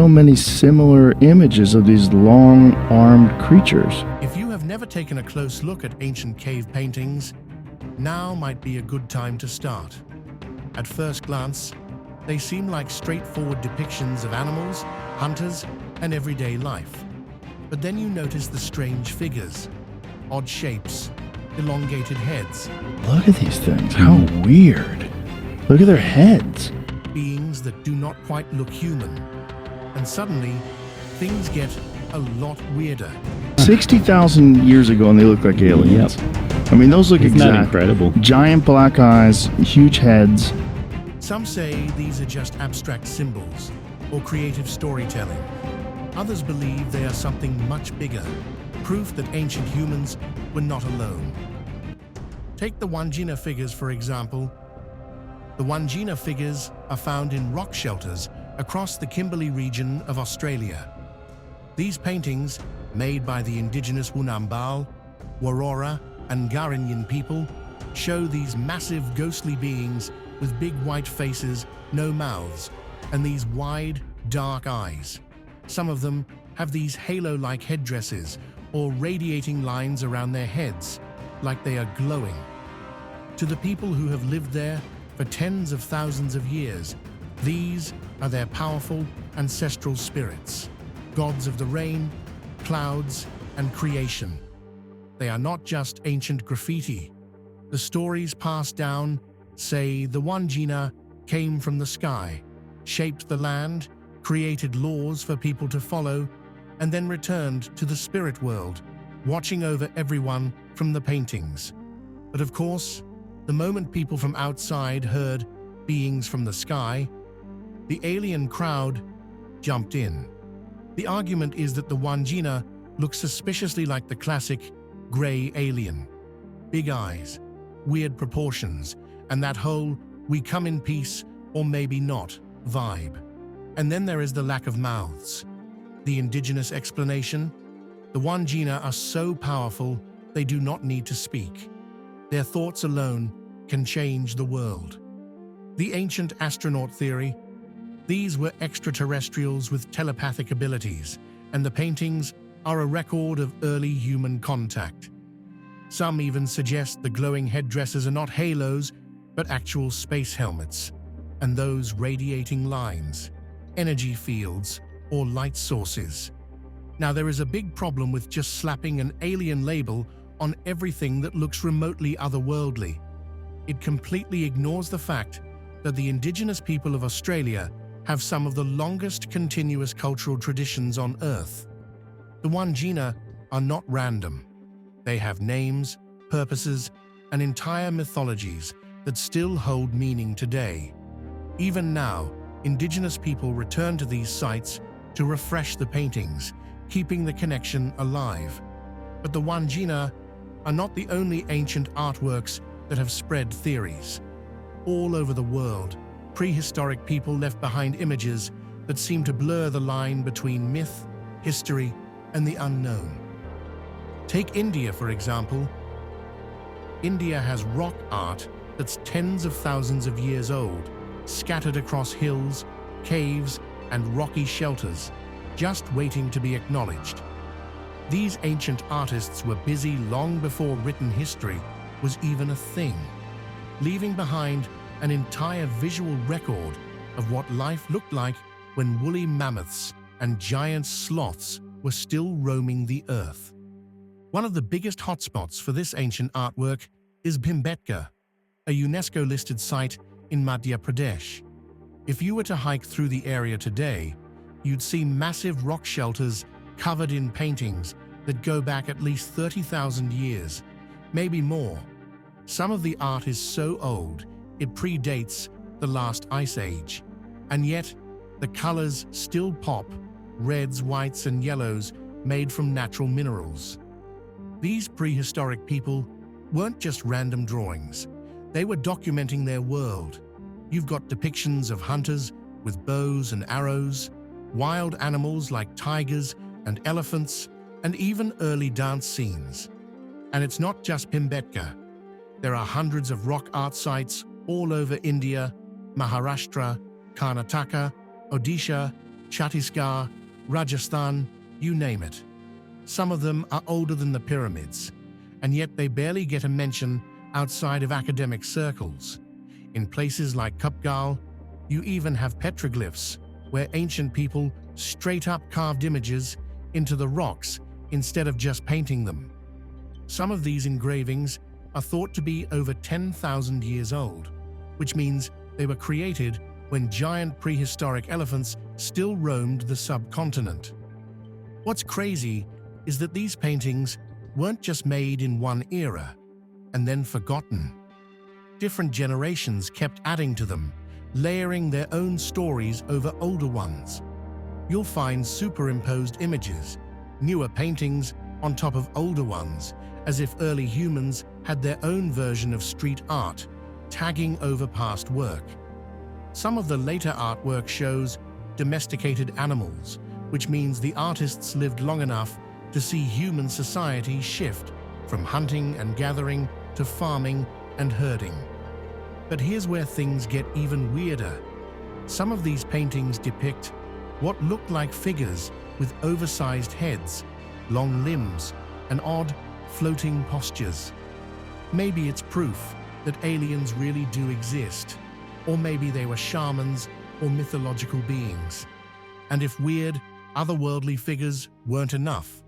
so many similar images of these long-armed creatures. If you have never taken a close look at ancient cave paintings, now might be a good time to start. At first glance, they seem like straightforward depictions of animals, hunters, and everyday life. But then you notice the strange figures, odd shapes, elongated heads. Look at these things, how weird. Look at their heads. Beings that do not quite look human. And suddenly, things get a lot weirder. 60,000 years ago and they look like aliens. Yep. I mean, those look Isn't that exact. incredible? Giant black eyes, huge heads. Some say these are just abstract symbols or creative storytelling. Others believe they are something much bigger, proof that ancient humans were not alone. Take the Wanjina figures, for example. The Wanjina figures are found in rock shelters across the Kimberley region of Australia. These paintings, made by the indigenous Wunambal, Warora, and Ngarinyin people, show these massive ghostly beings with big white faces, no mouths, and these wide, dark eyes. Some of them have these halo-like headdresses or radiating lines around their heads, like they are glowing. To the people who have lived there for tens of thousands of years, these are their powerful ancestral spirits, gods of the rain, clouds, and creation. They are not just ancient graffiti. The stories passed down say the Wanjina came from the sky, shaped the land, created laws for people to follow, and then returned to the spirit world, watching over everyone from the paintings. But of course, the moment people from outside heard beings from the sky, the alien crowd jumped in. The argument is that the Wanjina look suspiciously like the classic grey alien. Big eyes, weird proportions, and that whole "we come in peace or maybe not" vibe. And then there is the lack of mouths. The indigenous explanation: the Wanjina are so powerful they do not need to speak. Their thoughts alone can change the world. The ancient astronaut theory: these were extraterrestrials with telepathic abilities, and the paintings are a record of early human contact. Some even suggest the glowing headdresses are not halos, but actual space helmets, and those radiating lines, energy fields, or light sources. Now, there is a big problem with just slapping an alien label on everything that looks remotely otherworldly. It completely ignores the fact that the indigenous people of Australia have some of the longest continuous cultural traditions on Earth. The Wanjina are not random. They have names, purposes, and entire mythologies that still hold meaning today. Even now, indigenous people return to these sites to refresh the paintings, keeping the connection alive. But the Wanjina are not the only ancient artworks that have spread theories. All over the world, prehistoric people left behind images that seem to blur the line between myth, history, and the unknown. Take India, for example. India has rock art that's tens of thousands of years old, scattered across hills, caves, and rocky shelters, just waiting to be acknowledged. These ancient artists were busy long before written history was even a thing, leaving behind an entire visual record of what life looked like when woolly mammoths and giant sloths were still roaming the earth. One of the biggest hotspots for this ancient artwork is Bhimbetka, a UNESCO-listed site in Madhya Pradesh. If you were to hike through the area today, you'd see massive rock shelters covered in paintings that go back at least 30,000 years, maybe more. Some of the art is so old, it predates the last ice age, and yet the colors still pop: reds, whites, and yellows made from natural minerals. These prehistoric people weren't just random drawings. They were documenting their world. You've got depictions of hunters with bows and arrows, wild animals like tigers and elephants, and even early dance scenes. And it's not just Bhimbetka. There are hundreds of rock art sites all over India, Maharashtra, Karnataka, Odisha, Chhattisgarh, Rajasthan, you name it. Some of them are older than the pyramids, and yet they barely get a mention outside of academic circles. In places like Kupgal, you even have petroglyphs, where ancient people straight up carved images into the rocks instead of just painting them. Some of these engravings are thought to be over 10,000 years old, which means they were created when giant prehistoric elephants still roamed the subcontinent. What's crazy is that these paintings weren't just made in one era and then forgotten. Different generations kept adding to them, layering their own stories over older ones. You'll find superimposed images, newer paintings on top of older ones, as if early humans had their own version of street art, tagging over past work. Some of the later artwork shows domesticated animals, which means the artists lived long enough to see human society shift from hunting and gathering to farming and herding. But here's where things get even weirder. Some of these paintings depict what looked like figures with oversized heads, long limbs, and odd, floating postures. Maybe it's proof that aliens really do exist, or maybe they were shamans or mythological beings. And if weird, otherworldly figures weren't enough,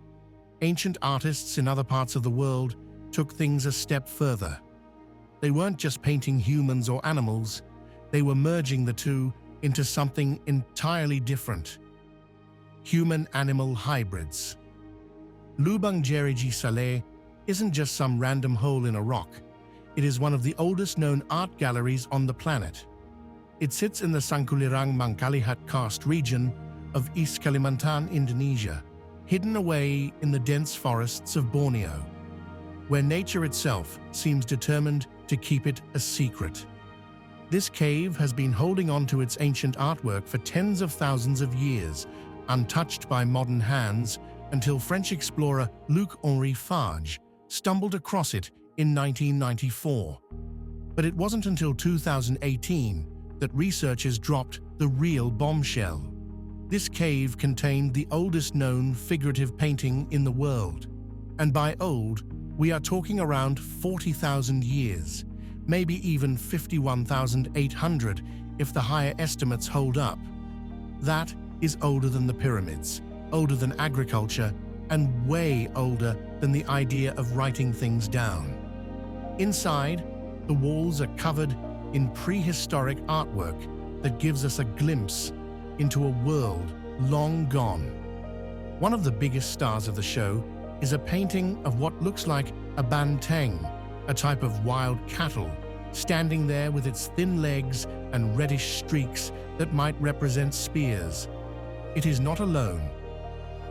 ancient artists in other parts of the world took things a step further. They weren't just painting humans or animals, they were merging the two into something entirely different. Human-animal hybrids. Lubang Jeriji Saleh isn't just some random hole in a rock. It is one of the oldest known art galleries on the planet. It sits in the Sangkulirang Mangkalihat karst region of East Kalimantan, Indonesia, hidden away in the dense forests of Borneo, where nature itself seems determined to keep it a secret. This cave has been holding on to its ancient artwork for tens of thousands of years, untouched by modern hands, until French explorer Luc-Henri Farge stumbled across it in 1994. But it wasn't until 2018 that researchers dropped the real bombshell. This cave contained the oldest known figurative painting in the world. And by old, we are talking around 40,000 years, maybe even 51,800 if the higher estimates hold up. That is older than the pyramids, older than agriculture, and way older than the idea of writing things down. Inside, the walls are covered in prehistoric artwork that gives us a glimpse into a world long gone. One of the biggest stars of the show is a painting of what looks like a banteng, a type of wild cattle, standing there with its thin legs and reddish streaks that might represent spears. It is not alone.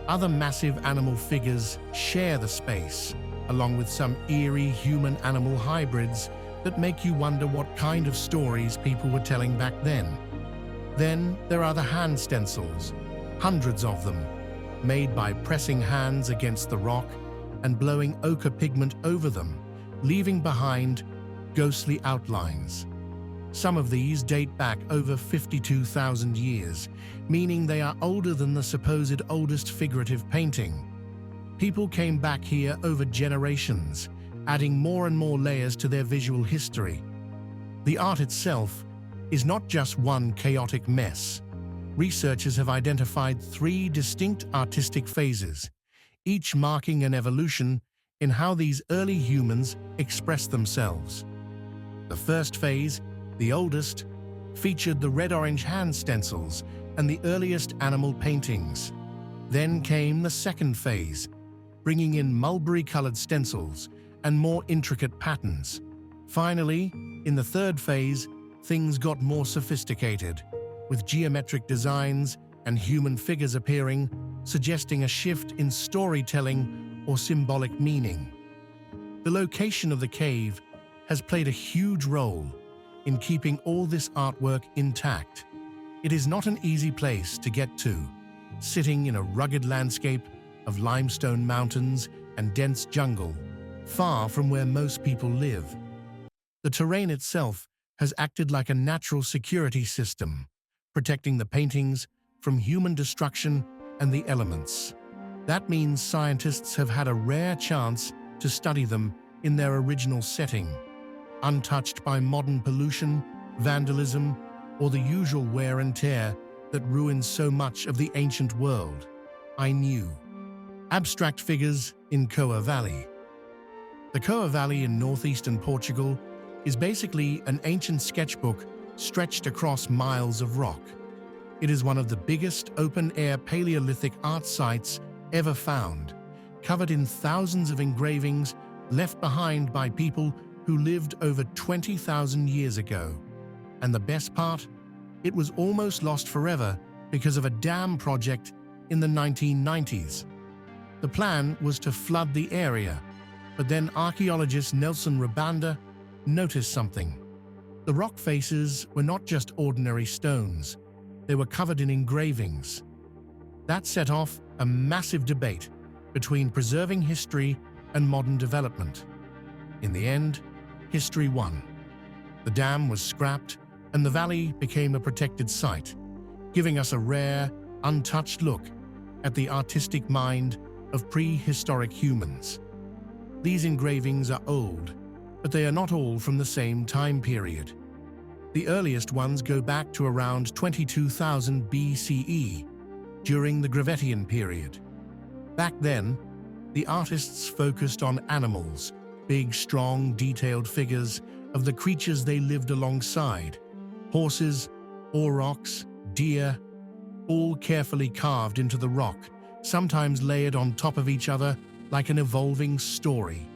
Other massive animal figures share the space, along with some eerie human-animal hybrids that make you wonder what kind of stories people were telling back then. Then there are the hand stencils, hundreds of them, made by pressing hands against the rock and blowing ochre pigment over them, leaving behind ghostly outlines. Some of these date back over 52,000 years, meaning they are older than the supposed oldest figurative painting. People came back here over generations, adding more and more layers to their visual history. The art itself is not just one chaotic mess. Researchers have identified 3 distinct artistic phases, each marking an evolution in how these early humans expressed themselves. The first phase, the oldest, featured the red-orange hand stencils and the earliest animal paintings. Then came the second phase, bringing in mulberry-colored stencils and more intricate patterns. Finally, in the third phase, things got more sophisticated, with geometric designs and human figures appearing, suggesting a shift in storytelling or symbolic meaning. The location of the cave has played a huge role in keeping all this artwork intact. It is not an easy place to get to, sitting in a rugged landscape of limestone mountains and dense jungle, far from where most people live. The terrain itself has acted like a natural security system, protecting the paintings from human destruction and the elements. That means scientists have had a rare chance to study them in their original setting, untouched by modern pollution, vandalism, or the usual wear and tear that ruins so much of the ancient world. I knew. Abstract figures in Coa Valley. The Coa Valley in northeastern Portugal is basically an ancient sketchbook stretched across miles of rock. It is one of the biggest open-air Paleolithic art sites ever found, covered in thousands of engravings left behind by people who lived over 20,000 years ago. And the best part? It was almost lost forever because of a dam project in the 1990s. The plan was to flood the area, but then archaeologist Nelson Rabanda noticed something. The rock faces were not just ordinary stones, they were covered in engravings. That set off a massive debate between preserving history and modern development. In the end, history won. The dam was scrapped and the valley became a protected site, giving us a rare, untouched look at the artistic mind of prehistoric humans. These engravings are old, but they are not all from the same time period. The earliest ones go back to around 22,000 BCE, during the Gravettian period. Back then, the artists focused on animals, big, strong, detailed figures of the creatures they lived alongside. Horses, aurochs, deer, all carefully carved into the rock, sometimes layered on top of each other like an evolving story.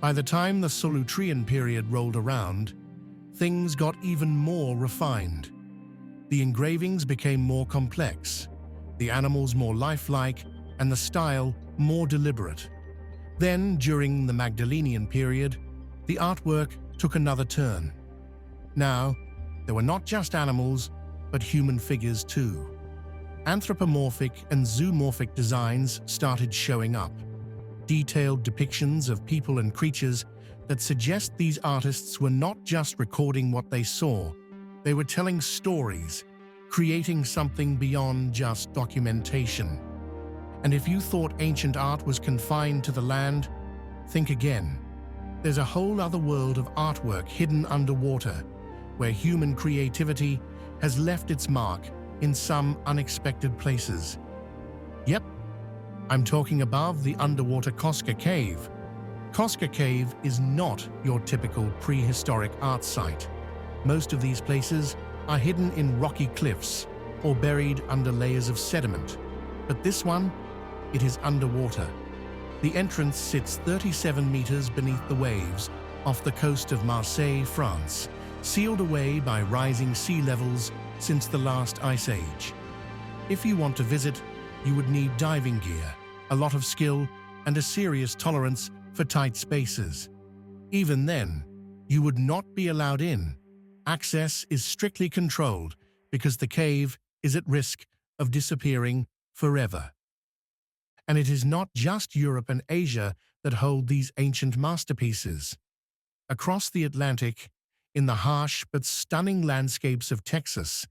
By the time the Solutrean period rolled around, things got even more refined. The engravings became more complex, the animals more lifelike, and the style more deliberate. Then, during the Magdalenian period, the artwork took another turn. Now, there were not just animals, but human figures too. Anthropomorphic and zoomorphic designs started showing up. Detailed depictions of people and creatures that suggest these artists were not just recording what they saw, they were telling stories, creating something beyond just documentation. And if you thought ancient art was confined to the land, think again. There's a whole other world of artwork hidden underwater, where human creativity has left its mark in some unexpected places. Yep, I'm talking above the underwater Lascaux Cave. Lascaux Cave is not your typical prehistoric art site. Most of these places are hidden in rocky cliffs or buried under layers of sediment. But this one, it is underwater. The entrance sits 37 meters beneath the waves off the coast of Marseille, France, sealed away by rising sea levels since the last ice age. If you want to visit, you would need diving gear, a lot of skill, and a serious tolerance for tight spaces. Even then, you would not be allowed in. Access is strictly controlled because the cave is at risk of disappearing forever. And it is not just Europe and Asia that hold these ancient masterpieces. Across the Atlantic, in the harsh but stunning landscapes of Texas,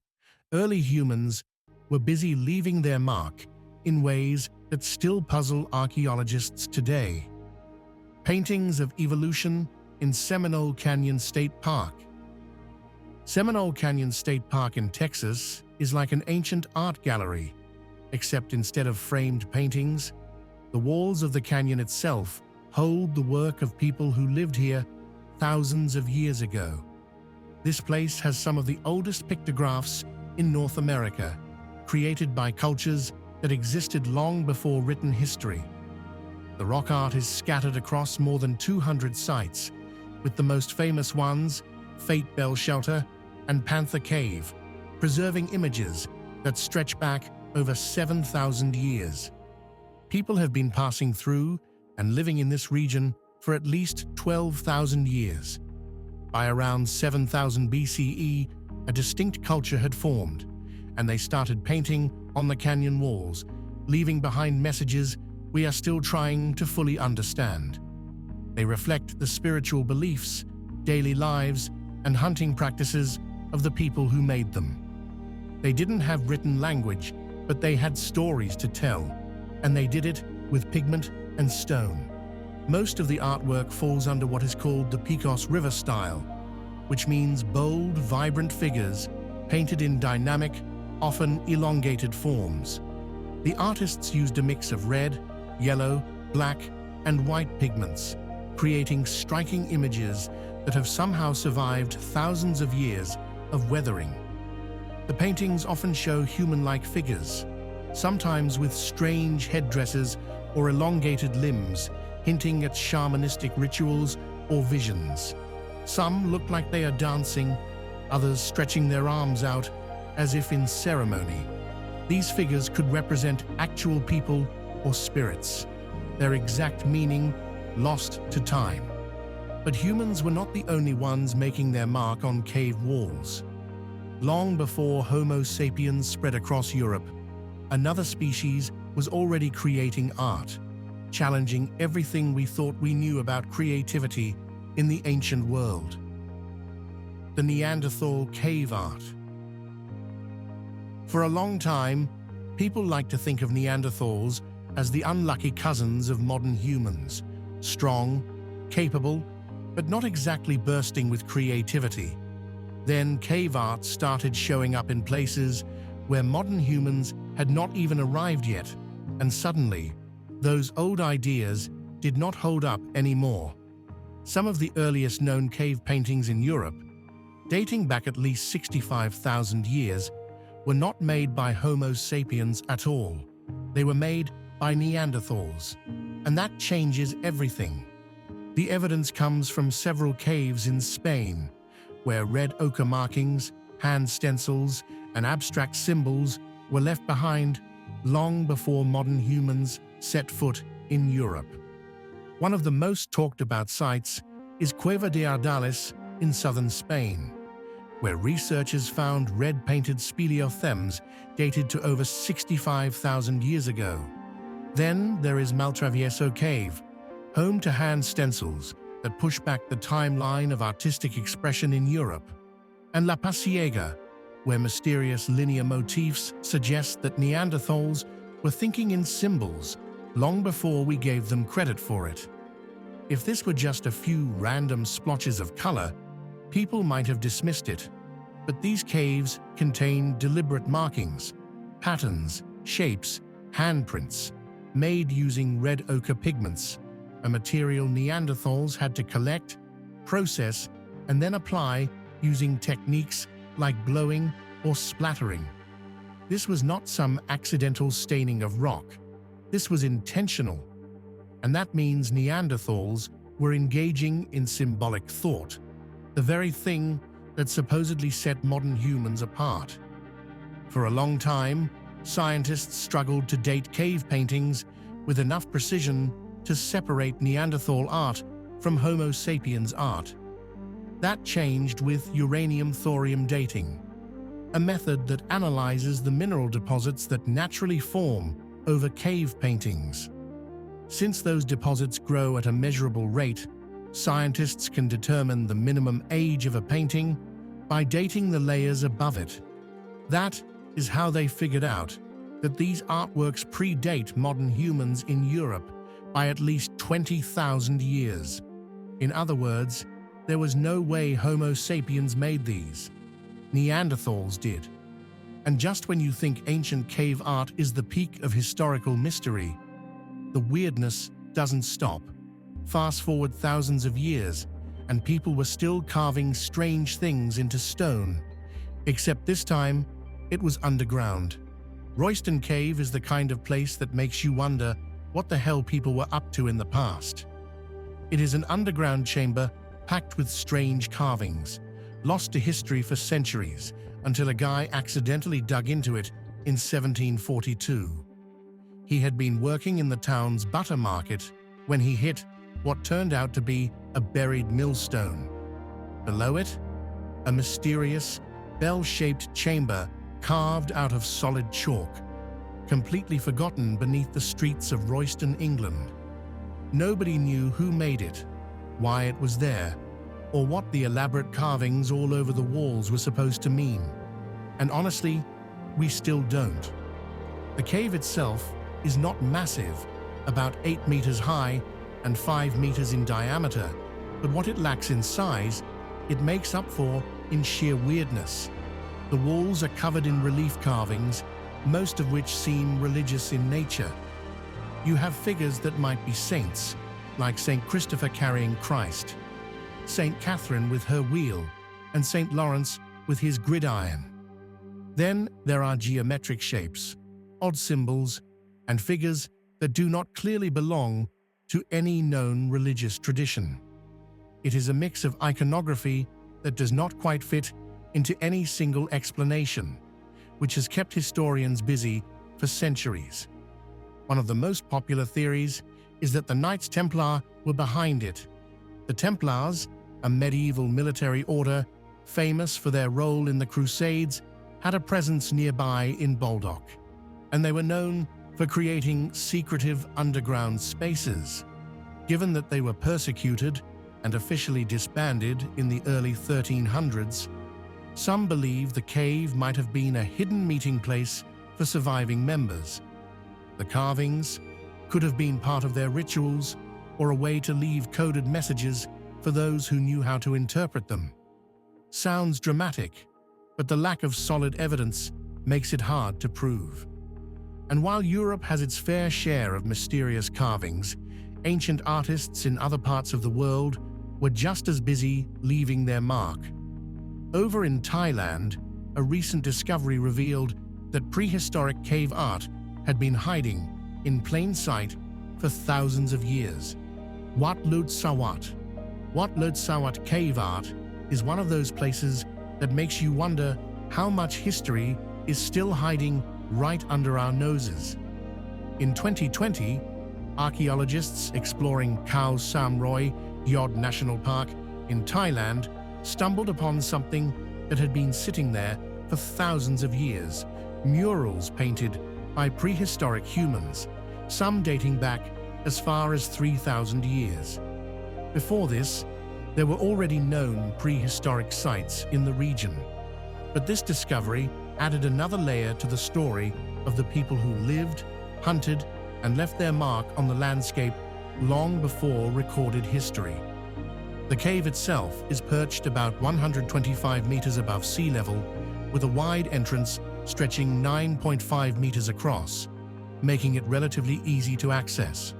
early humans were busy leaving their mark in ways that still puzzle archaeologists today. Paintings of evolution in Seminole Canyon State Park. Seminole Canyon State Park in Texas is like an ancient art gallery, except instead of framed paintings, the walls of the canyon itself hold the work of people who lived here thousands of years ago. This place has some of the oldest pictographs in North America, created by cultures that existed long before written history. The rock art is scattered across more than 200 sites, with the most famous ones, Fate Bell Shelter and Panther Cave, preserving images that stretch back over 7,000 years. People have been passing through and living in this region for at least 12,000 years. By around 7,000 BCE, a distinct culture had formed, and they started painting on the canyon walls, leaving behind messages we are still trying to fully understand. They reflect the spiritual beliefs, daily lives, and hunting practices of the people who made them. They didn't have written language, but they had stories to tell, and they did it with pigment and stone. Most of the artwork falls under what is called the Picos River style, which means bold, vibrant figures painted in dynamic, often elongated forms. The artists used a mix of red, yellow, black, and white pigments, creating striking images that have somehow survived thousands of years of weathering. The paintings often show human-like figures, sometimes with strange headdresses or elongated limbs, hinting at shamanistic rituals or visions. Some look like they are dancing, others stretching their arms out as if in ceremony. These figures could represent actual people or spirits, their exact meaning lost to time. But humans were not the only ones making their mark on cave walls. Long before Homo sapiens spread across Europe, another species was already creating art, challenging everything we thought we knew about creativity in the ancient world. The Neanderthal cave art. For a long time, people liked to think of Neanderthals as the unlucky cousins of modern humans, strong, capable, but not exactly bursting with creativity. Then cave art started showing up in places where modern humans had not even arrived yet, and suddenly, those old ideas did not hold up anymore. Some of the earliest known cave paintings in Europe, dating back at least 65,000 years, were not made by Homo sapiens at all. They were made by Neanderthals, and that changes everything. The evidence comes from several caves in Spain, where red ochre markings, hand stencils, and abstract symbols were left behind long before modern humans set foot in Europe. One of the most talked about sites is Cueva de Ardales in southern Spain, where researchers found red-painted speleothems dated to over 65,000 years ago. Then there is Maltravieso Cave, home to hand stencils that push back the timeline of artistic expression in Europe, and La Pasiega, where mysterious linear motifs suggest that Neanderthals were thinking in symbols long before we gave them credit for it. If this were just a few random splotches of color, people might have dismissed it. But these caves contain deliberate markings, patterns, shapes, handprints, made using red ochre pigments, a material Neanderthals had to collect, process, and then apply using techniques like blowing or splattering. This was not some accidental staining of rock. This was intentional. And that means Neanderthals were engaging in symbolic thought, the very thing that supposedly set modern humans apart. For a long time, scientists struggled to date cave paintings with enough precision to separate Neanderthal art from Homo sapiens art. That changed with uranium-thorium dating, a method that analyzes the mineral deposits that naturally form over cave paintings. Since those deposits grow at a measurable rate, scientists can determine the minimum age of a painting by dating the layers above it. That is how they figured out that these artworks predate modern humans in Europe by at least 20,000 years. In other words, there was no way Homo sapiens made these. Neanderthals did. And just when you think ancient cave art is the peak of historical mystery, the weirdness doesn't stop. Fast forward thousands of years, and people were still carving strange things into stone. Except this time, it was underground. Royston Cave is the kind of place that makes you wonder what the hell people were up to in the past. It is an underground chamber packed with strange carvings, lost to history for centuries, until a guy accidentally dug into it in 1742. He had been working in the town's butter market when he hit what turned out to be a buried millstone. Below it, a mysterious, bell-shaped chamber carved out of solid chalk, completely forgotten beneath the streets of Royston, England. Nobody knew who made it, why it was there, or what the elaborate carvings all over the walls were supposed to mean. And honestly, we still don't. The cave itself is not massive, about 8 meters high and 5 meters in diameter, but what it lacks in size, it makes up for in sheer weirdness. The walls are covered in relief carvings, most of which seem religious in nature. You have figures that might be saints, like Saint Christopher carrying Christ, Saint Catherine with her wheel, and Saint Lawrence with his gridiron. Then there are geometric shapes, odd symbols, and figures that do not clearly belong to any known religious tradition. It is a mix of iconography that does not quite fit into any single explanation, which has kept historians busy for centuries. One of the most popular theories is that the Knights Templar were behind it. The Templars, a medieval military order famous for their role in the Crusades, had a presence nearby in Baldock, and they were known for creating secretive underground spaces. Given that they were persecuted and officially disbanded in the early 1300s, some believe the cave might have been a hidden meeting place for surviving members. The carvings could have been part of their rituals or a way to leave coded messages for those who knew how to interpret them. Sounds dramatic, but the lack of solid evidence makes it hard to prove. And while Europe has its fair share of mysterious carvings, ancient artists in other parts of the world were just as busy leaving their mark. Over in Thailand, a recent discovery revealed that prehistoric cave art had been hiding in plain sight for thousands of years. Wat Lut Sawat. Wat Lut Sawat cave art is one of those places that makes you wonder how much history is still hiding right under our noses. In 2020, archaeologists exploring Khao Sam Roy Yod National Park in Thailand stumbled upon something that had been sitting there for thousands of years, murals painted by prehistoric humans, some dating back as far as 3,000 years. Before this, there were already known prehistoric sites in the region, but this discovery added another layer to the story of the people who lived, hunted, and left their mark on the landscape long before recorded history. The cave itself is perched about 125 meters above sea level, with a wide entrance stretching 9.5 meters across, making it relatively easy to access.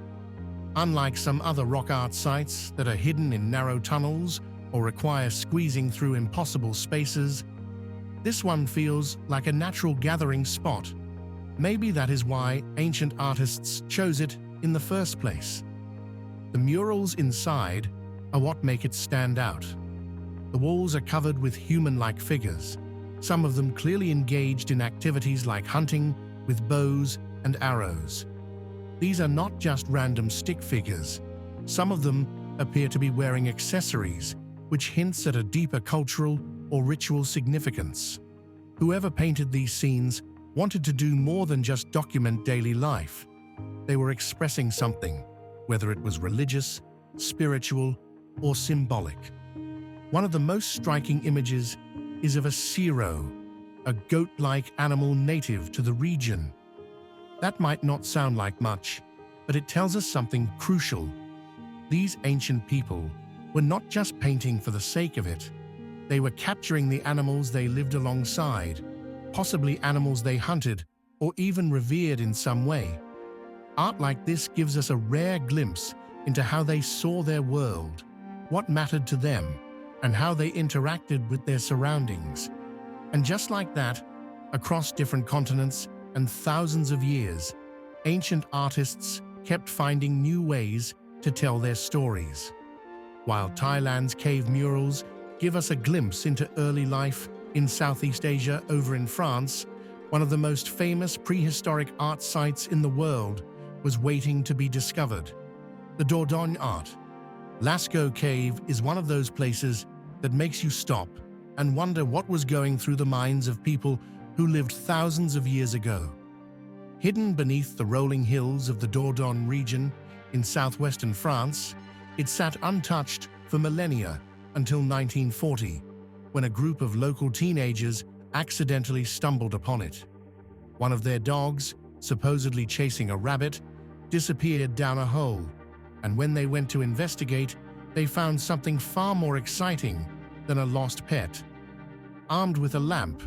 Unlike some other rock art sites that are hidden in narrow tunnels or require squeezing through impossible spaces, this one feels like a natural gathering spot. Maybe that is why ancient artists chose it in the first place. The murals inside are what make it stand out. The walls are covered with human-like figures, some of them clearly engaged in activities like hunting with bows and arrows. These are not just random stick figures. Some of them appear to be wearing accessories, which hints at a deeper cultural or ritual significance. Whoever painted these scenes wanted to do more than just document daily life. They were expressing something, whether it was religious, spiritual, or symbolic. One of the most striking images is of a siro, a goat-like animal native to the region. That might not sound like much, but it tells us something crucial. These ancient people were not just painting for the sake of it. They were capturing the animals they lived alongside, possibly animals they hunted or even revered in some way. Art like this gives us a rare glimpse into how they saw their world, what mattered to them, and how they interacted with their surroundings. And just like that, across different continents and thousands of years, ancient artists kept finding new ways to tell their stories. While Thailand's cave murals give us a glimpse into early life in Southeast Asia over in France, one of the most famous prehistoric art sites in the world was waiting to be discovered: the Dordogne art. Lascaux Cave is one of those places that makes you stop and wonder what was going through the minds of people who lived thousands of years ago. Hidden beneath the rolling hills of the Dordogne region in southwestern France, it sat untouched for millennia until 1940, when a group of local teenagers accidentally stumbled upon it. One of their dogs, supposedly chasing a rabbit, disappeared down a hole, and when they went to investigate, they found something far more exciting than a lost pet. Armed with a lamp,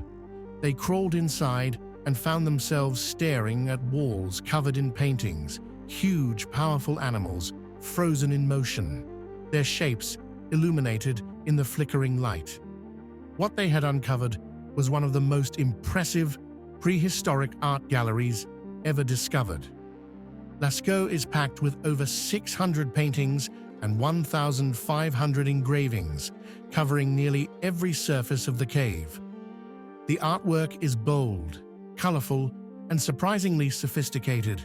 they crawled inside and found themselves staring at walls covered in paintings, huge, powerful animals frozen in motion, their shapes illuminated in the flickering light. What they had uncovered was one of the most impressive prehistoric art galleries ever discovered. Lascaux is packed with over 600 paintings and 1,500 engravings, covering nearly every surface of the cave. The artwork is bold, colorful, and surprisingly sophisticated.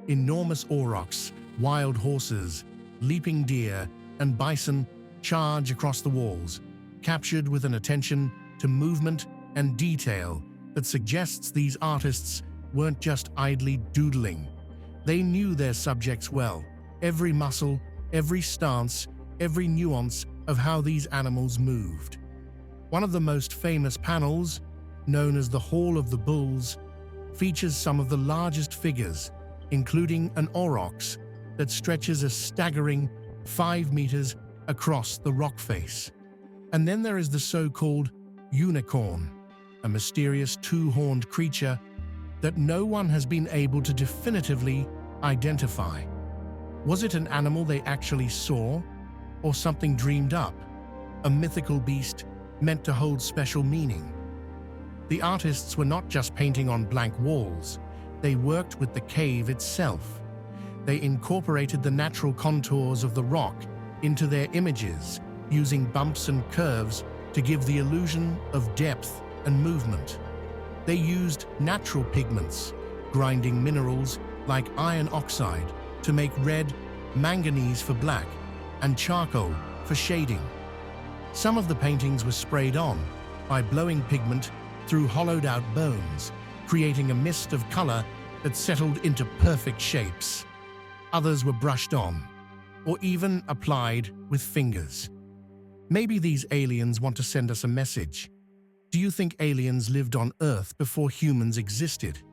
Enormous aurochs, wild horses, leaping deer, and bison charge across the walls, captured with an attention to movement and detail that suggests these artists weren't just idly doodling. They knew their subjects well, every muscle, every stance, every nuance of how these animals moved. One of the most famous panels, known as the Hall of the Bulls, features some of the largest figures, including an aurochs that stretches a staggering 5 meters across the rock face. And then there is the so-called unicorn, a mysterious two-horned creature that no one has been able to definitively identify. Was it an animal they actually saw, or something dreamed up, a mythical beast meant to hold special meaning? The artists were not just painting on blank walls, they worked with the cave itself. They incorporated the natural contours of the rock into their images, using bumps and curves to give the illusion of depth and movement. They used natural pigments, grinding minerals like iron oxide to make red, manganese for black, and charcoal for shading. Some of the paintings were sprayed on by blowing pigment through hollowed-out bones, creating a mist of color that settled into perfect shapes. Others were brushed on, or even applied with fingers. Maybe these aliens want to send us a message. Do you think aliens lived on Earth before humans existed?